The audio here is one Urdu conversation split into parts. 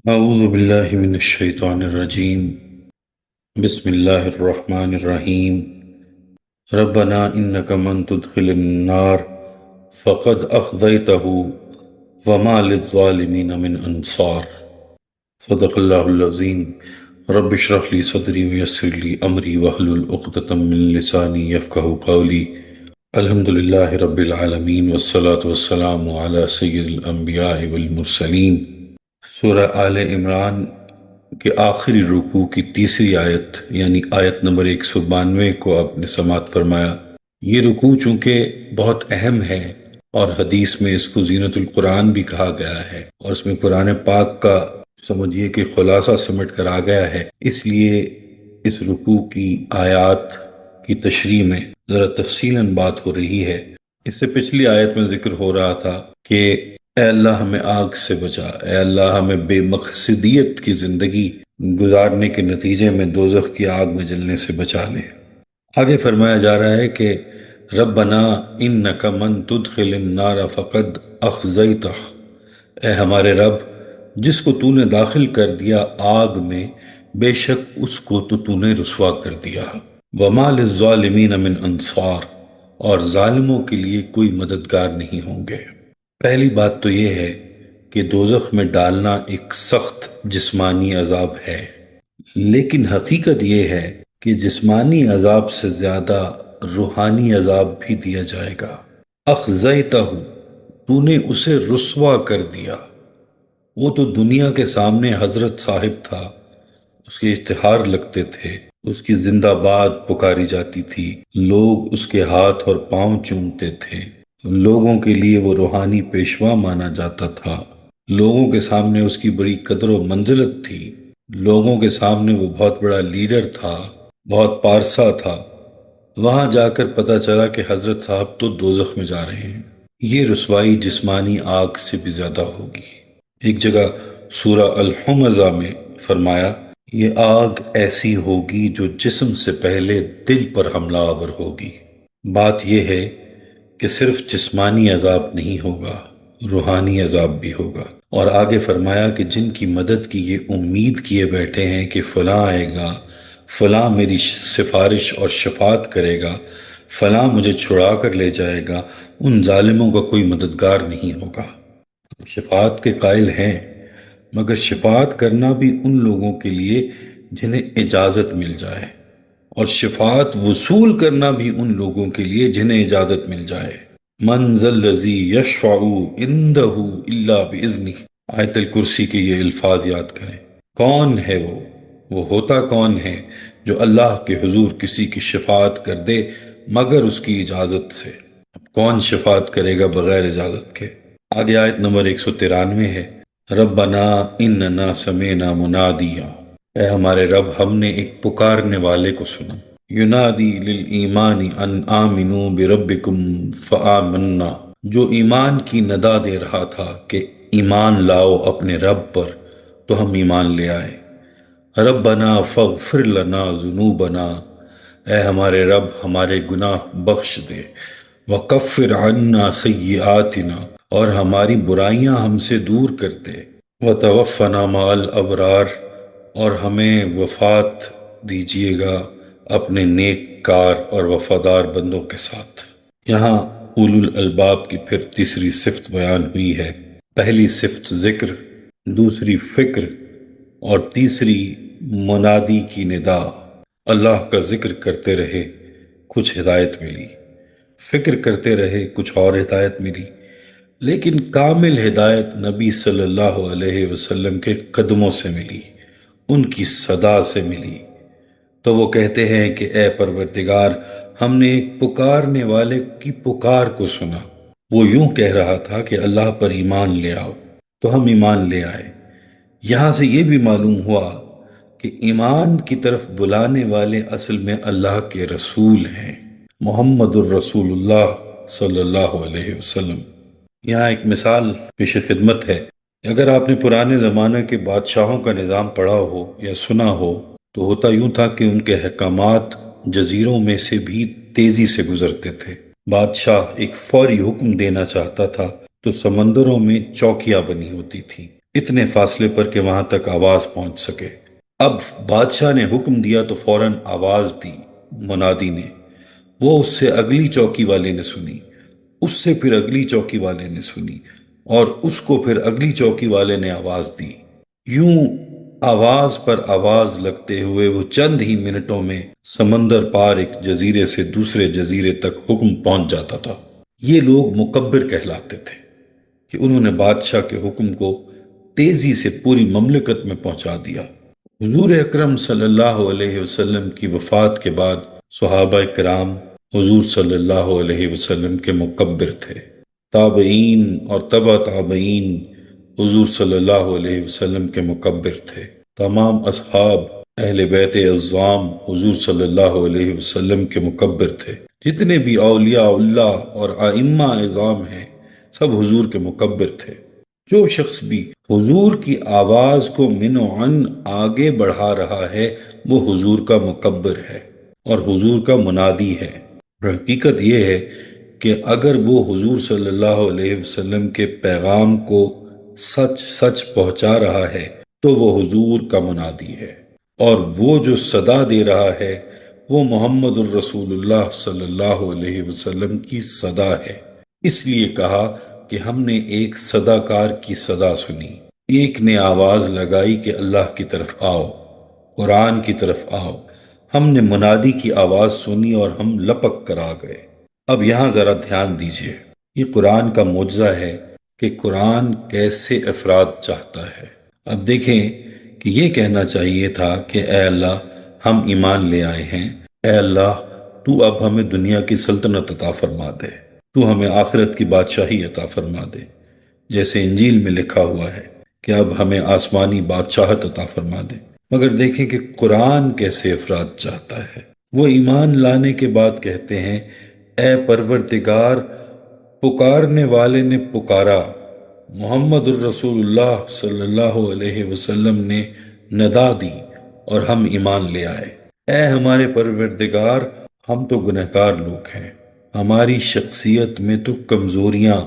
أعوذ بالله من الشيطان الرجيم. بسم الله الرحمن الرحيم. ربنا إنك من تدخل النار فقد أخزيته وما للظالمين من أنصار. صدق الله العظيم. رب اشرح لي صدري ويسر لي أمري واحلل عقدة من لساني يفقهوا قولي. الحمد لله رب العالمين والصلاة والسلام على سيد الأنبياء والمرسلين. سورہ آل عمران کے آخری رکوع کی تیسری آیت یعنی آیت نمبر 192 کو آپ نے سماعت فرمایا۔ یہ رکوع چونکہ بہت اہم ہے اور حدیث میں اس کو زینت القرآن بھی کہا گیا ہے اور اس میں قرآن پاک کا سمجھیے کہ خلاصہ سمٹ کر آ گیا ہے، اس لیے اس رکوع کی آیات کی تشریح میں ذرا تفصیلاً بات ہو رہی ہے۔ اس سے پچھلی آیت میں ذکر ہو رہا تھا کہ اے اللہ ہمیں آگ سے بچا، اے اللہ ہمیں بے مقصدیت کی زندگی گزارنے کے نتیجے میں دوزخ کی آگ میں جلنے سے بچا لے۔ آگے فرمایا جا رہا ہے کہ ربنا انک من تدخل النار فقد اخزیتہ، اے ہمارے رب جس کو تو نے داخل کر دیا آگ میں بے شک اس کو تو نے رسوا کر دیا۔ وما للظالمین من انصار، اور ظالموں کے لیے کوئی مددگار نہیں ہوں گے۔ پہلی بات تو یہ ہے کہ دوزخ میں ڈالنا ایک سخت جسمانی عذاب ہے، لیکن حقیقت یہ ہے کہ جسمانی عذاب سے زیادہ روحانی عذاب بھی دیا جائے گا۔ اخزیتہ، تو نے اسے رسوا کر دیا۔ وہ تو دنیا کے سامنے حضرت صاحب تھا، اس کے اشتہار لگتے تھے، اس کی زندہ باد پکاری جاتی تھی، لوگ اس کے ہاتھ اور پاؤں چومتے تھے، لوگوں کے لیے وہ روحانی پیشوا مانا جاتا تھا، لوگوں کے سامنے اس کی بڑی قدر و منزلت تھی، لوگوں کے سامنے وہ بہت بڑا لیڈر تھا، بہت پارسا تھا۔ وہاں جا کر پتہ چلا کہ حضرت صاحب تو دوزخ میں جا رہے ہیں۔ یہ رسوائی جسمانی آگ سے بھی زیادہ ہوگی۔ ایک جگہ سورہ الحمزہ میں فرمایا یہ آگ ایسی ہوگی جو جسم سے پہلے دل پر حملہ آور ہوگی۔ بات یہ ہے کہ صرف جسمانی عذاب نہیں ہوگا، روحانی عذاب بھی ہوگا۔ اور آگے فرمایا کہ جن کی مدد کی یہ امید کیے بیٹھے ہیں کہ فلاں آئے گا، فلاں میری سفارش اور شفاعت کرے گا، فلاں مجھے چھڑا کر لے جائے گا، ان ظالموں کا کوئی مددگار نہیں ہوگا۔ شفاعت کے قائل ہیں، مگر شفاعت کرنا بھی ان لوگوں کے لیے جنہیں اجازت مل جائے، اور شفاعت وصول کرنا بھی ان لوگوں کے لیے جنہیں اجازت مل جائے۔ من ذا الذی یشفع عندہ الا باذنہ، آیت الکرسی کے یہ الفاظ یاد کریں۔ کون ہے وہ ہوتا کون ہے جو اللہ کے حضور کسی کی شفاعت کر دے مگر اس کی اجازت سے؟ اب کون شفاعت کرے گا بغیر اجازت کے؟ آگے آیت نمبر 193 ہے، ربنا اننا سمعنا منادیا، اے ہمارے رب ہم نے ایک پکارنے والے کو سنا، ینادی للایمان ان آمنوا بربکم فآمنا، جو ایمان کی ندا دے رہا تھا کہ ایمان لاؤ اپنے رب پر، تو ہم ایمان لے آئے۔ ربنا فاغفر لنا ذنوبنا، اے ہمارے رب ہمارے گناہ بخش دے، وکفر عنا سیئاتنا، اور ہماری برائیاں ہم سے دور کر دے، وتوفنا مع الابرار، اور ہمیں وفات دیجیے گا اپنے نیک کار اور وفادار بندوں کے ساتھ۔ یہاں اولو الالباب کی پھر تیسری صفت بیان ہوئی ہے۔ پہلی صفت ذکر، دوسری فکر، اور تیسری منادی کی ندا۔ اللہ کا ذکر کرتے رہے کچھ ہدایت ملی، فکر کرتے رہے کچھ اور ہدایت ملی، لیکن کامل ہدایت نبی صلی اللہ علیہ وسلم کے قدموں سے ملی، ان کی صدا سے ملی۔ تو وہ کہتے ہیں کہ اے پروردگار ہم نے ایک پکارنے والے کی پکار کو سنا، وہ یوں کہہ رہا تھا کہ اللہ پر ایمان لے آؤ، تو ہم ایمان لے آئے۔ یہاں سے یہ بھی معلوم ہوا کہ ایمان کی طرف بلانے والے اصل میں اللہ کے رسول ہیں، محمد الرسول اللہ صلی اللہ علیہ وسلم۔ یہاں ایک مثال پیش خدمت ہے۔ اگر آپ نے پرانے زمانے کے بادشاہوں کا نظام پڑھا ہو یا سنا ہو تو ہوتا یوں تھا کہ ان کے احکامات جزیروں میں سے بھی تیزی سے گزرتے تھے۔ بادشاہ ایک فوری حکم دینا چاہتا تھا تو سمندروں میں چوکیاں بنی ہوتی تھیں، اتنے فاصلے پر کہ وہاں تک آواز پہنچ سکے۔ اب بادشاہ نے حکم دیا تو فوراً آواز دی منادی نے۔ وہ اس سے اگلی چوکی والے نے سنی، اس سے پھر اگلی چوکی والے نے سنی، اور اس کو پھر اگلی چوکی والے نے آواز دی۔ یوں آواز پر آواز لگتے ہوئے وہ چند ہی منٹوں میں سمندر پار ایک جزیرے سے دوسرے جزیرے تک حکم پہنچ جاتا تھا۔ یہ لوگ مکبر کہلاتے تھے کہ انہوں نے بادشاہ کے حکم کو تیزی سے پوری مملکت میں پہنچا دیا۔ حضور اکرم صلی اللہ علیہ وسلم کی وفات کے بعد صحابہ کرام حضور صلی اللہ علیہ وسلم کے مکبر تھے۔ تابعین اور تبع تابعین حضور صلی اللہ علیہ وسلم کے مکبر تھے۔ تمام اصحاب اہل بیت اعظام حضور صلی اللہ علیہ وسلم کے مکبر تھے۔ جتنے بھی اولیاء اللہ اور ائمہ اعظام ہیں سب حضور کے مکبر تھے۔ جو شخص بھی حضور کی آواز کو من و عن آگے بڑھا رہا ہے وہ حضور کا مکبر ہے اور حضور کا منادی ہے۔ حقیقت یہ ہے کہ اگر وہ حضور صلی اللہ علیہ وسلم کے پیغام کو سچ سچ پہنچا رہا ہے تو وہ حضور کا منادی ہے، اور وہ جو صدا دے رہا ہے وہ محمد الرسول اللہ صلی اللہ علیہ وسلم کی صدا ہے۔ اس لیے کہا کہ ہم نے ایک صدا کار کی صدا سنی، ایک نے آواز لگائی کہ اللہ کی طرف آؤ، قرآن کی طرف آؤ۔ ہم نے منادی کی آواز سنی اور ہم لپک کر آ گئے۔ اب یہاں ذرا دھیان دیجئے، یہ قرآن کا معجزہ ہے کہ قرآن کیسے افراد چاہتا ہے۔ اب دیکھیں کہ یہ کہنا چاہیے تھا کہ اے اللہ ہم ایمان لے آئے ہیں، اے اللہ تو اب ہمیں دنیا کی سلطنت عطا فرما دے، تو ہمیں آخرت کی بادشاہی عطا فرما دے، جیسے انجیل میں لکھا ہوا ہے کہ اب ہمیں آسمانی بادشاہت عطا فرما دے۔ مگر دیکھیں کہ قرآن کیسے افراد چاہتا ہے۔ وہ ایمان لانے کے بعد کہتے ہیں اے پروردگار، پکارنے والے نے پکارا، محمد الرسول اللہ صلی اللہ علیہ وسلم نے ندا دی اور ہم ایمان لے آئے۔ اے ہمارے پروردگار، ہم تو گنہگار لوگ ہیں، ہماری شخصیت میں تو کمزوریاں،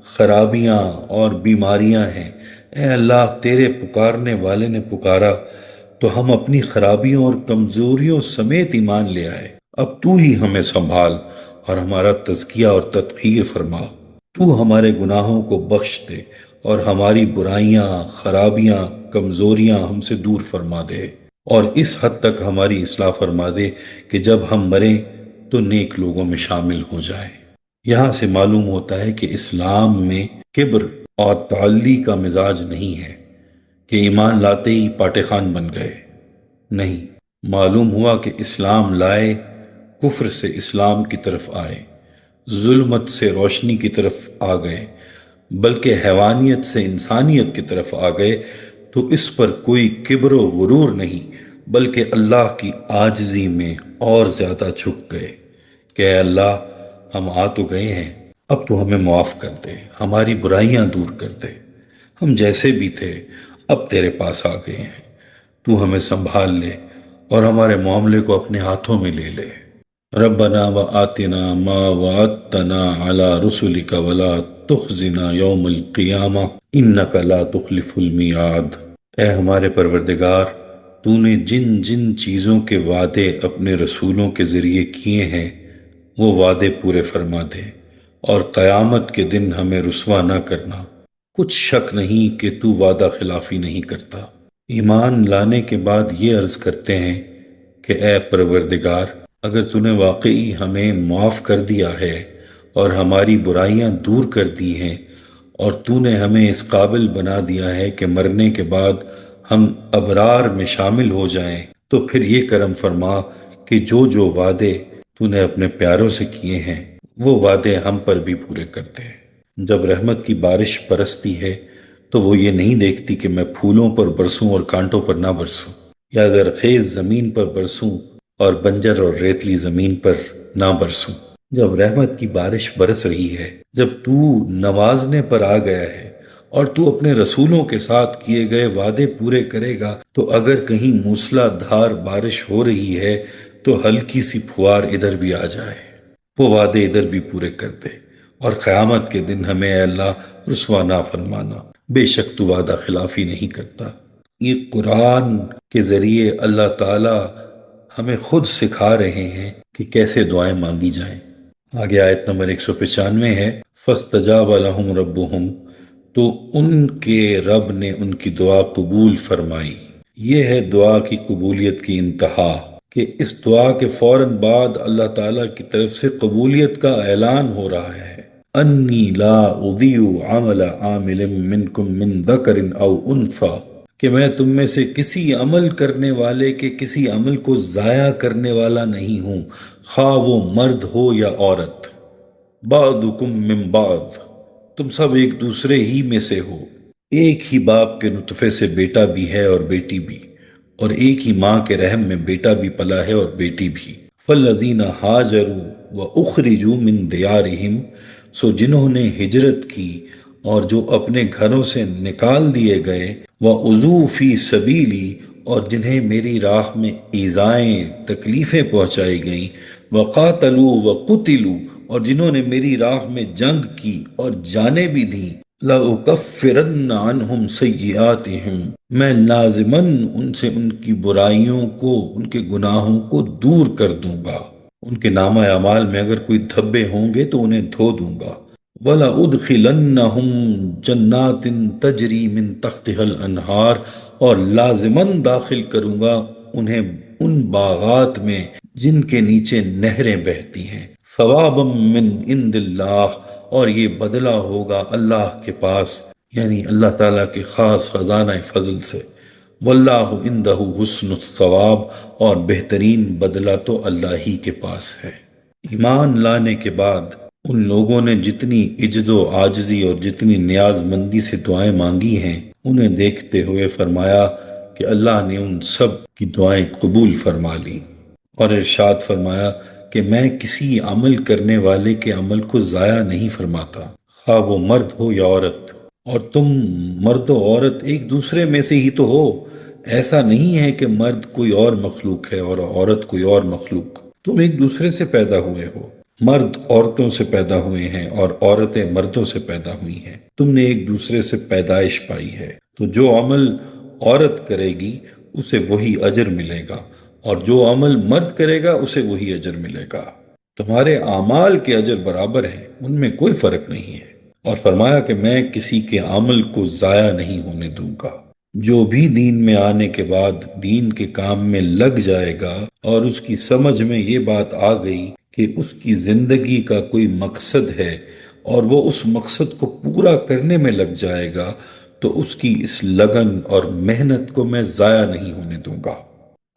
خرابیاں اور بیماریاں ہیں۔ اے اللہ تیرے پکارنے والے نے پکارا تو ہم اپنی خرابیوں اور کمزوریوں سمیت ایمان لے آئے۔ اب تو ہی ہمیں سنبھال اور ہمارا تزکیہ اور تطہیر فرما، تو ہمارے گناہوں کو بخش دے اور ہماری برائیاں، خرابیاں، کمزوریاں ہم سے دور فرما دے، اور اس حد تک ہماری اصلاح فرما دے کہ جب ہم مریں تو نیک لوگوں میں شامل ہو جائیں۔ یہاں سے معلوم ہوتا ہے کہ اسلام میں کبر اور تعلی کا مزاج نہیں ہے کہ ایمان لاتے ہی پاٹے خان بن گئے۔ نہیں، معلوم ہوا کہ اسلام لائے، کفر سے اسلام کی طرف آئے، ظلمت سے روشنی کی طرف آ گئے، بلکہ حیوانیت سے انسانیت کی طرف آ گئے، تو اس پر کوئی کبر و غرور نہیں بلکہ اللہ کی عاجزی میں اور زیادہ جھک گئے کہ اے اللہ ہم آ تو گئے ہیں، اب تو ہمیں معاف کر دے، ہماری برائیاں دور کر دے، ہم جیسے بھی تھے اب تیرے پاس آ گئے ہیں، تو ہمیں سنبھال لے اور ہمارے معاملے کو اپنے ہاتھوں میں لے لے۔ ربنا وآتنا ما وعدتنا على رسلك ولا تخزنا یوم القیامہ انک لا تخلف المیعاد۔ اے ہمارے پروردگار، تو نے جن جن چیزوں کے وعدے اپنے رسولوں کے ذریعے کیے ہیں وہ وعدے پورے فرما دے، اور قیامت کے دن ہمیں رسوا نہ کرنا۔ کچھ شک نہیں کہ تو وعدہ خلافی نہیں کرتا۔ ایمان لانے کے بعد یہ عرض کرتے ہیں کہ اے پروردگار، اگر تو نے واقعی ہمیں معاف کر دیا ہے اور ہماری برائیاں دور کر دی ہیں، اور تو نے ہمیں اس قابل بنا دیا ہے کہ مرنے کے بعد ہم ابرار میں شامل ہو جائیں، تو پھر یہ کرم فرما کہ جو جو وعدے تو نے اپنے پیاروں سے کیے ہیں وہ وعدے ہم پر بھی پورے کرتے ہیں۔ جب رحمت کی بارش برستی ہے تو وہ یہ نہیں دیکھتی کہ میں پھولوں پر برسوں اور کانٹوں پر نہ برسوں، یا زرخیز زمین پر برسوں اور بنجر اور ریتلی زمین پر نہ برسوں۔ جب رحمت کی بارش برس رہی ہے، جب تو نوازنے پر آ گیا ہے اور تو اپنے رسولوں کے ساتھ کیے گئے وعدے پورے کرے گا، تو اگر کہیں موسلا دھار بارش ہو رہی ہے تو ہلکی سی پھوار ادھر بھی آ جائے، وہ وعدے ادھر بھی پورے کر دے، اور قیامت کے دن ہمیں اے اللہ رسوا نہ فرمانا۔ بے شک تو وعدہ خلافی نہیں کرتا۔ یہ قرآن کے ذریعے اللہ تعالی ہمیں خود سکھا رہے ہیں کہ کیسے دعائیں مانگی جائیں۔ آگے آیت نمبر 195 ہے، فَاسْتَجَابَ لَهُمْ رَبُّهُمْ، تو ان کے رب نے ان کی دعا قبول فرمائی۔ یہ ہے دعا کی قبولیت کی انتہا، کہ اس دعا کے فوراً بعد اللہ تعالیٰ کی طرف سے قبولیت کا اعلان ہو رہا ہے۔ انی لا اضیع عمل عامل منکم من ذکر او انثی، کہ میں تم میں سے کسی عمل کرنے والے کے کسی عمل کو ضائع کرنے والا نہیں ہوں، خواہ وہ مرد ہو یا عورت۔ بعضکم من بعض، تم سب ایک دوسرے ہی میں سے ہو، ایک ہی باپ کے نطفے سے بیٹا بھی ہے اور بیٹی بھی، اور ایک ہی ماں کے رحم میں بیٹا بھی پلا ہے اور بیٹی بھی۔ فالذین ہاجروا واخرجوا من دیارہم، سو جنہوں نے ہجرت کی اور جو اپنے گھروں سے نکال دیے گئے، وَأُذُوا فِي سَبِيلِي، اور جنہیں میری راہ میں ایذائیں تکلیفیں پہنچائی گئیں، وَقَاتَلُوا وَقُتِلُوا، اور جنہوں نے میری راہ میں جنگ کی اور جانیں بھی دیں، لَأُكَفِّرَنَّ عَنْهُمْ سَيِّئَاتِهِمْ، میں لازماً ان سے ان کی برائیوں کو، ان کے گناہوں کو دور کر دوں گا۔ ان کے نامہ اعمال میں اگر کوئی دھبے ہوں گے تو انہیں دھو دوں گا۔ وَلَأُدْخِلَنَّهُمْ جَنَّاتٍ تَجْرِي مِن تَحْتِهَا الْأَنْهَارُ، اور لازماً داخل کروں گا انہیں ان باغات میں جن کے نیچے نہریں بہتی ہیں۔ ثوابا من عند اللہ، اور یہ بدلہ ہوگا اللہ کے پاس، یعنی اللہ تعالیٰ کے خاص خزانہ فضل سے۔ واللہ عندہ حسن الثواب، اور بہترین بدلہ تو اللہ ہی کے پاس ہے۔ ایمان لانے کے بعد ان لوگوں نے جتنی عجز و عاجزی اور جتنی نیاز مندی سے دعائیں مانگی ہیں، انہیں دیکھتے ہوئے فرمایا کہ اللہ نے ان سب کی دعائیں قبول فرما لی، اور ارشاد فرمایا کہ میں کسی عمل کرنے والے کے عمل کو ضائع نہیں فرماتا، خواہ وہ مرد ہو یا عورت، اور تم مرد و عورت ایک دوسرے میں سے ہی تو ہو۔ ایسا نہیں ہے کہ مرد کوئی اور مخلوق ہے اور عورت کوئی اور مخلوق، تم ایک دوسرے سے پیدا ہوئے ہو۔ مرد عورتوں سے پیدا ہوئے ہیں اور عورتیں مردوں سے پیدا ہوئی ہیں، تم نے ایک دوسرے سے پیدائش پائی ہے۔ تو جو عمل عورت کرے گی اسے وہی اجر ملے گا، اور جو عمل مرد کرے گا اسے وہی اجر ملے گا۔ تمہارے اعمال کے اجر برابر ہیں، ان میں کوئی فرق نہیں ہے۔ اور فرمایا کہ میں کسی کے عمل کو ضائع نہیں ہونے دوں گا۔ جو بھی دین میں آنے کے بعد دین کے کام میں لگ جائے گا اور اس کی سمجھ میں یہ بات آ گئی کہ اس کی زندگی کا کوئی مقصد ہے اور وہ اس مقصد کو پورا کرنے میں لگ جائے گا، تو اس کی اس لگن اور محنت کو میں ضائع نہیں ہونے دوں گا۔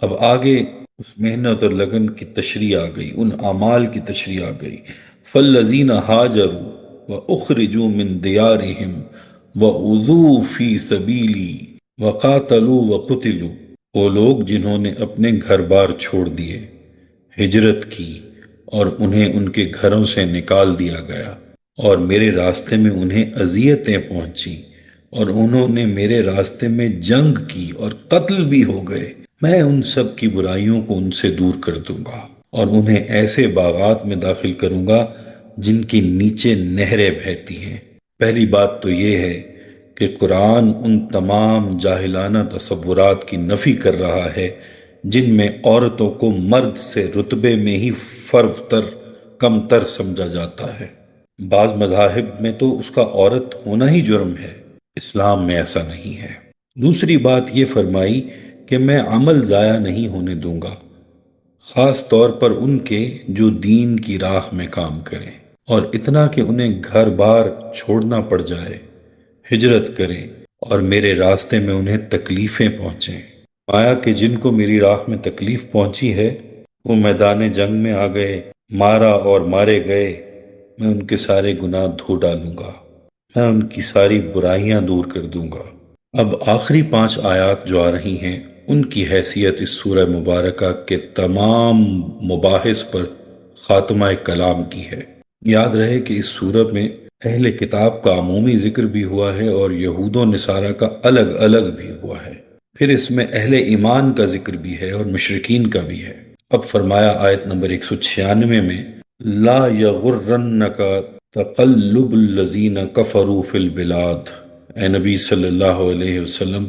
اب آگے اس محنت اور لگن کی تشریح آ گئی، ان اعمال کی تشریح آ گئی۔ فَالَّذِينَ هَاجَرُوا وَأُخْرِجُوا مِن دِيَارِهِمْ وَأُوذُوا فِي سَبِيلِي وَقَاتَلُوا وَقُتِلُوا، وہ لوگ جنہوں نے اپنے گھر بار چھوڑ دیے، ہجرت کی اور انہیں ان کے گھروں سے نکال دیا گیا، اور میرے راستے میں انہیں اذیتیں پہنچی، اور انہوں نے میرے راستے میں جنگ کی اور قتل بھی ہو گئے، میں ان سب کی برائیوں کو ان سے دور کر دوں گا، اور انہیں ایسے باغات میں داخل کروں گا جن کے نیچے نہریں بہتی ہیں۔ پہلی بات تو یہ ہے کہ قرآن ان تمام جاہلانہ تصورات کی نفی کر رہا ہے جن میں عورتوں کو مرد سے رتبے میں ہی فرتر کم تر سمجھا جاتا ہے۔ بعض مذاہب میں تو اس کا عورت ہونا ہی جرم ہے، اسلام میں ایسا نہیں ہے۔ دوسری بات یہ فرمائی کہ میں عمل ضائع نہیں ہونے دوں گا، خاص طور پر ان کے جو دین کی راہ میں کام کریں، اور اتنا کہ انہیں گھر بار چھوڑنا پڑ جائے، ہجرت کریں اور میرے راستے میں انہیں تکلیفیں پہنچیں۔ آیا کہ جن کو میری راہ میں تکلیف پہنچی ہے وہ میدان جنگ میں آ گئے، مارا اور مارے گئے، میں ان کے سارے گناہ دھو ڈالوں گا، میں ان کی ساری برائیاں دور کر دوں گا۔ اب آخری 5 آیات جو آ رہی ہیں ان کی حیثیت اس سورہ مبارکہ کے تمام مباحث پر خاتمہ کلام کی ہے۔ یاد رہے کہ اس سورہ میں اہل کتاب کا عمومی ذکر بھی ہوا ہے اور یہود و نصارہ کا الگ الگ بھی ہوا ہے، پھر اس میں اہل ایمان کا ذکر بھی ہے اور مشرکین کا بھی ہے۔ اب فرمایا آیت نمبر 196 میں، لا یغرنک تقلب الذین کفروا فی البلاد، اے نبی صلی اللہ علیہ وسلم،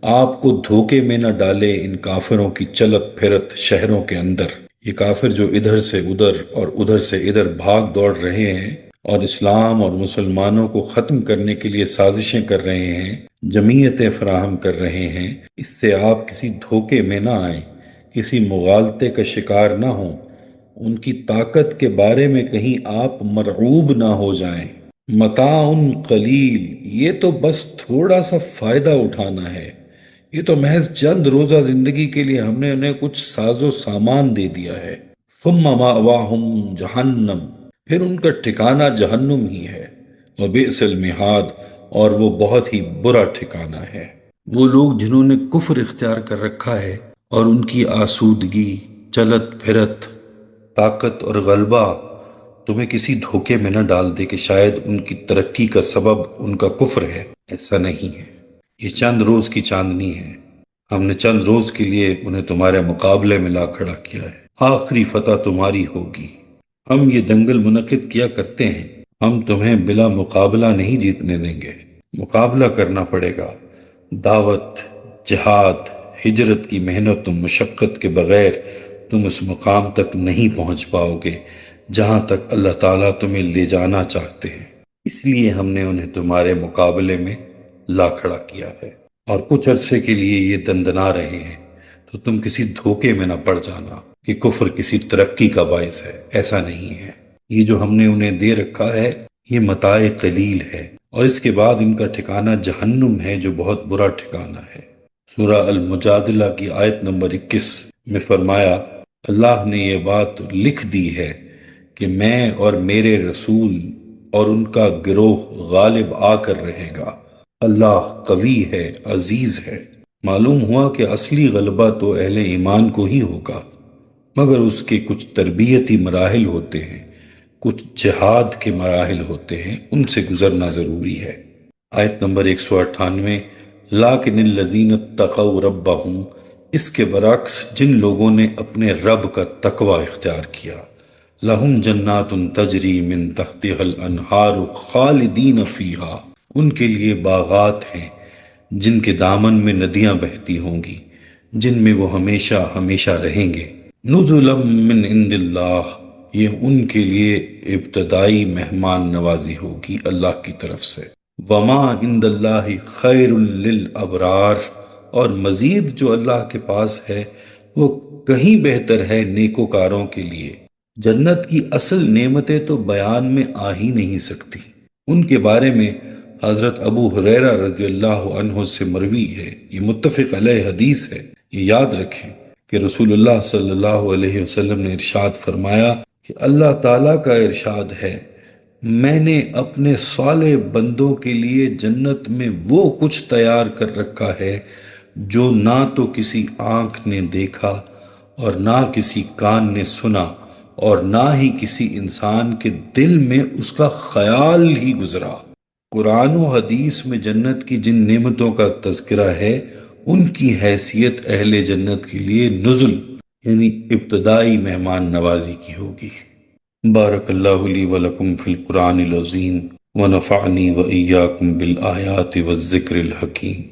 آپ کو دھوکے میں نہ ڈالے ان کافروں کی چلت پھرت شہروں کے اندر۔ یہ کافر جو ادھر سے ادھر اور ادھر سے ادھر بھاگ دوڑ رہے ہیں اور اسلام اور مسلمانوں کو ختم کرنے کے لیے سازشیں کر رہے ہیں، جمعیتیں فراہم کر رہے ہیں، اس سے آپ کسی دھوکے میں نہ آئیں، کسی مغالطے کا شکار نہ ہوں، ان کی طاقت کے بارے میں کہیں آپ مرعوب نہ ہو جائیں۔ متاع قلیل، یہ تو بس تھوڑا سا فائدہ اٹھانا ہے، یہ تو محض چند روزہ زندگی کے لیے ہم نے انہیں کچھ ساز و سامان دے دیا ہے۔ ثم مأواہم جہنم، پھر ان کا ٹھکانہ جہنم ہی ہے، وبئس المہاد، اور وہ بہت ہی برا ٹھکانہ ہے۔ وہ لوگ جنہوں نے کفر اختیار کر رکھا ہے اور ان کی آسودگی، چلت پھرت، طاقت اور غلبہ تمہیں کسی دھوکے میں نہ ڈال دے کہ شاید ان کی ترقی کا سبب ان کا کفر ہے۔ ایسا نہیں ہے، یہ چند روز کی چاندنی ہے، ہم نے چند روز کے لیے انہیں تمہارے مقابلے میں لا کھڑا کیا ہے، آخری فتح تمہاری ہوگی۔ ہم یہ دنگل منعقد کیا کرتے ہیں، ہم تمہیں بلا مقابلہ نہیں جیتنے دیں گے، مقابلہ کرنا پڑے گا۔ دعوت، جہاد، ہجرت کی محنت و مشقت کے بغیر تم اس مقام تک نہیں پہنچ پاؤ گے جہاں تک اللہ تعالیٰ تمہیں لے جانا چاہتے ہیں۔ اس لیے ہم نے انہیں تمہارے مقابلے میں لا کھڑا کیا ہے، اور کچھ عرصے کے لیے یہ دندنا رہے ہیں، تو تم کسی دھوکے میں نہ پڑ جانا کہ کفر کسی ترقی کا باعث ہے۔ ایسا نہیں ہے، یہ جو ہم نے انہیں دے رکھا ہے یہ متاع قلیل ہے، اور اس کے بعد ان کا ٹھکانہ جہنم ہے جو بہت برا ٹھکانہ ہے۔ سورہ المجادلہ کی آیت نمبر 21 میں فرمایا، اللہ نے یہ بات لکھ دی ہے کہ میں اور میرے رسول اور ان کا گروہ غالب آ کر رہے گا، اللہ قوی ہے، عزیز ہے۔ معلوم ہوا کہ اصلی غلبہ تو اہل ایمان کو ہی ہوگا، مگر اس کے کچھ تربیتی مراحل ہوتے ہیں، کچھ جہاد کے مراحل ہوتے ہیں، ان سے گزرنا ضروری ہے۔ آیت نمبر 198، لیکن الذین اتقوا ربہم، اس کے برعکس جن لوگوں نے اپنے رب کا تقوی اختیار کیا، لہم جنات تجری من تحتها الانہار خالدین فیہا، ان کے لیے باغات ہیں جن کے دامن میں ندیاں بہتی ہوں گی، جن میں وہ ہمیشہ ہمیشہ رہیں گے۔ نزلا من عند اللہ، یہ ان کے لیے ابتدائی مہمان نوازی ہوگی اللہ کی طرف سے۔ وما عند اللہ خیر للابرار، اور مزید جو اللہ کے پاس ہے وہ کہیں بہتر ہے نیکوکاروں کے لیے۔ جنت کی اصل نعمتیں تو بیان میں آ ہی نہیں سکتی، ان کے بارے میں حضرت ابو ہریرہ رضی اللہ عنہ سے مروی ہے، یہ متفق علیہ حدیث ہے۔ یہ یاد رکھیں کہ رسول اللہ صلی اللہ علیہ وسلم نے ارشاد فرمایا کہ اللہ تعالیٰ کا ارشاد ہے، میں نے اپنے صالح بندوں کے لیے جنت میں وہ کچھ تیار کر رکھا ہے جو نہ تو کسی آنکھ نے دیکھا اور نہ کسی کان نے سنا اور نہ ہی کسی انسان کے دل میں اس کا خیال ہی گزرا۔ قرآن و حدیث میں جنت کی جن نعمتوں کا تذکرہ ہے ان کی حیثیت اہل جنت کے لیے نزل یعنی ابتدائی مہمان نوازی کی ہوگی۔ بارک اللہ لی ولکم فی القرآن العظیم ونفعنی وإیاکم بالآیات والذکر الحکیم۔